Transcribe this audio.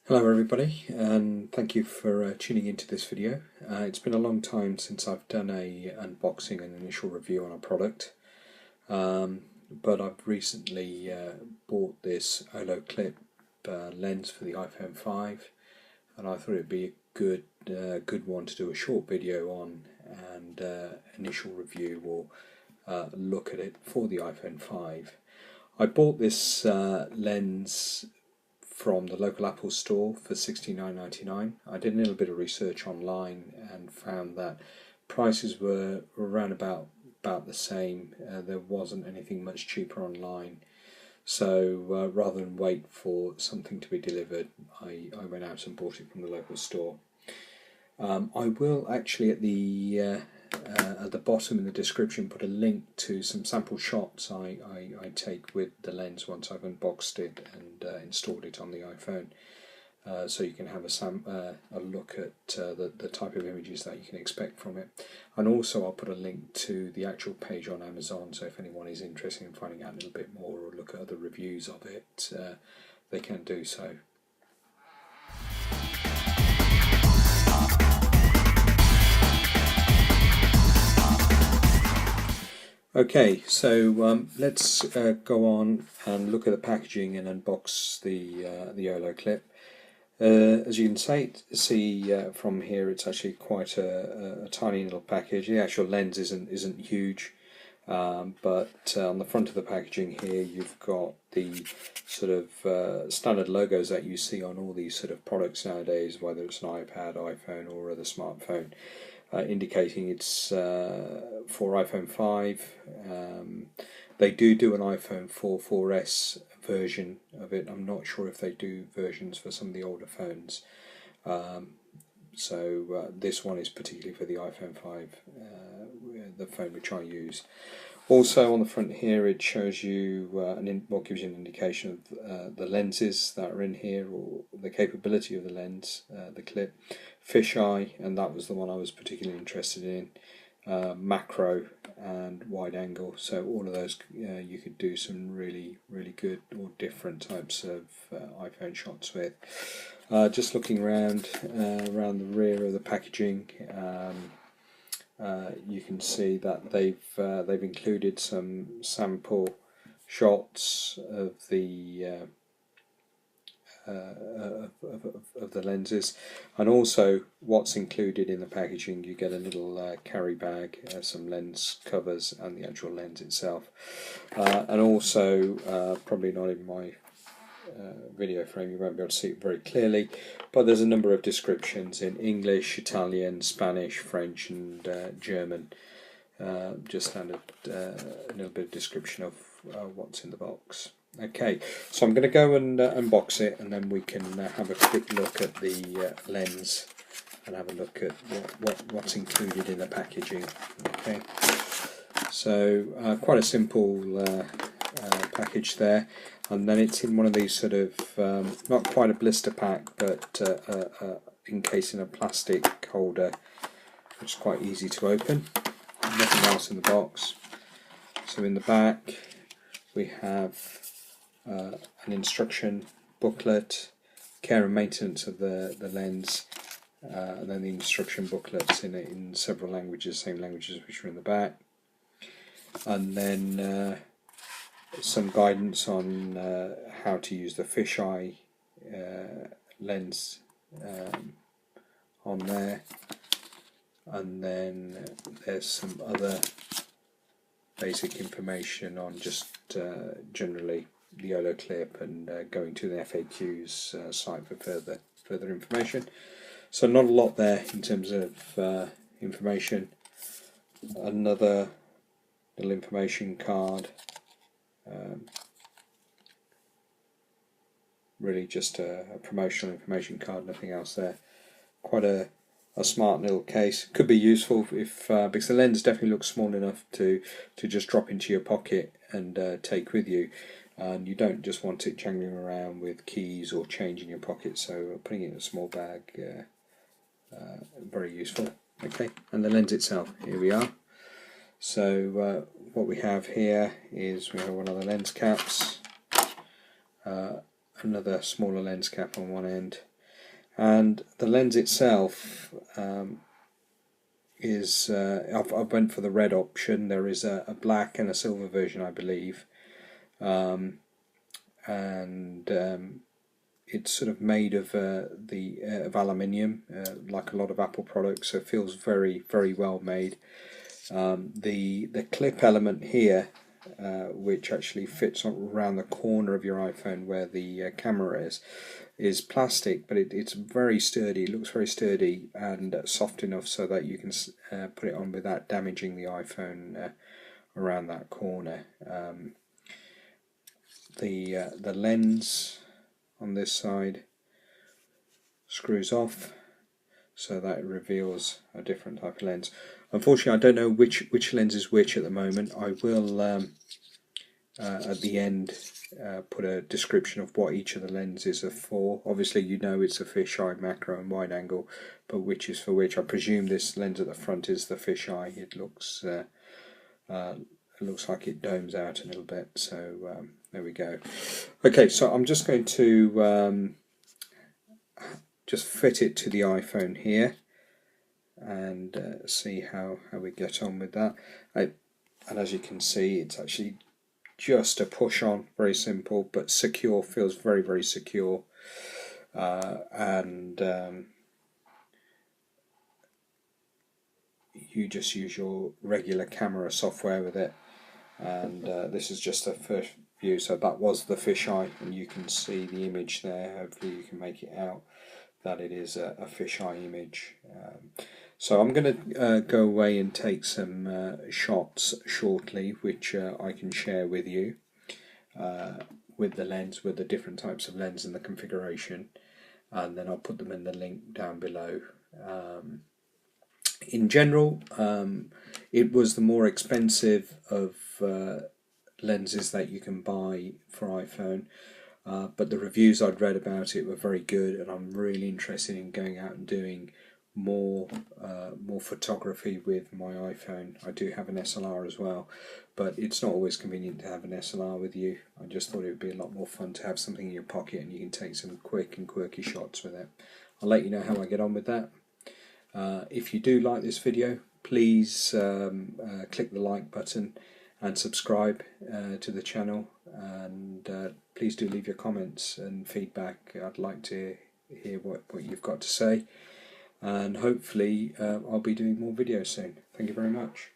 Hello everybody, and thank you for tuning into this video. It's been a long time since I've done a unboxing and initial review on a product, but I've recently bought this OlloClip lens for the iPhone 5, and I thought it'd be a good one to do a short video on and initial review or look at it for the iPhone 5. I bought this lens from the local Apple store for $69.99. I did a little bit of research online and found that prices were around about the same. There wasn't anything much cheaper online. So rather than wait for something to be delivered, I went out and bought it from the local store. I will actually at the bottom in the description put a link to some sample shots I take with the lens once I've unboxed it and installed it on the iPhone, so you can have a look at the type of images that you can expect from it. And also I'll put a link to the actual page on Amazon, so if anyone is interested in finding out a little bit more or look at other reviews of it, they can do so. Okay, so let's go on and look at the packaging and unbox the OlloClip. As you can see from here, it's actually quite a tiny little package. The actual lens isn't huge, but on the front of the packaging here, you've got the sort of standard logos that you see on all these sort of products nowadays, whether it's an iPad, iPhone, or other smartphone. Indicating it's for iPhone 5. They do an iPhone 4S version of it. I'm not sure if they do versions for some of the older phones. So this one is particularly for the iPhone 5, the phone which I use. Also on the front here, it shows you what gives you an indication of the lenses that are in here, or the capability of the lens, the clip, fisheye, and that was the one I was particularly interested in, macro and wide angle. So all of those you could do some really good or different types of iPhone shots with. Just looking around the rear of the packaging. You can see that they've included some sample shots of the lenses, and also what's included in the packaging. You get a little carry bag, some lens covers, and the actual lens itself. And also, probably not in my video frame, you won't be able to see it very clearly, but there's a number of descriptions in English, Italian, Spanish, French, and German. Just kind of a little bit of description of what's in the box. Okay, so I'm going to go and unbox it, and then we can have a quick look at the lens and have a look at what's included in the packaging. Okay, so quite a simple package there, and then it's in one of these sort of not quite a blister pack, but encased in a plastic holder, which is quite easy to open. Nothing else in the box. So in the back we have an instruction booklet, care and maintenance of the lens, and then the instruction booklets in several languages, same languages which are in the back, and then some guidance on how to use the fisheye lens on there, and then there's some other basic information on just generally the OlloClip, and going to the FAQs site for further information. So not a lot there in terms of information. Another little information card. Really just a promotional information card, nothing else there. Quite a smart little case. Could be useful if because the lens definitely looks small enough to just drop into your pocket and take with you, and you don't just want it jangling around with keys or change in your pocket, so putting it in a small bag, very useful. Okay, and the lens itself, here we are. So what we have here is we have one of the lens caps, another smaller lens cap on one end, And the lens itself is I've went for the red option. There is a black and a silver version, I believe, and it's sort of made of of aluminium, like a lot of Apple products. So it feels very, very well made. The clip element here, which actually fits around the corner of your iPhone where the camera is plastic, but it's very sturdy. It looks very sturdy and soft enough so that you can put it on without damaging the iPhone around that corner. The lens on this side screws off so that it reveals a different type of lens. Unfortunately, I don't know which lens is which at the moment. I will at the end put a description of what each of the lenses are for. Obviously, you know it's a fisheye, macro and wide angle, but which is for which. I presume this lens at the front is the fisheye. It looks like it domes out a little bit, so there we go. Okay, so I'm just going to just fit it to the iPhone here and see how we get on with that. And as you can see, it's actually just a push on, very simple but secure, feels very, very secure. And you just use your regular camera software with it, and this is just a first view. So that was the fisheye, and you can see the image there. Hopefully you can make it out that it is a fisheye image. So I'm going to go away and take some shots shortly, which I can share with you with the lens, with the different types of lens and the configuration, and then I'll put them in the link down below. In general, it was the more expensive of lenses that you can buy for iPhone, but the reviews I'd read about it were very good, and I'm really interested in going out and doing more photography with my iPhone. I do have an SLR as well, but it's not always convenient to have an SLR with you. I just thought it would be a lot more fun to have something in your pocket and you can take some quick and quirky shots with it. I'll let you know how I get on with that. If you do like this video, please click the like button and subscribe to the channel, and please do leave your comments and feedback. I'd like to hear what you've got to say, and hopefully I'll be doing more videos soon. Thank you very much.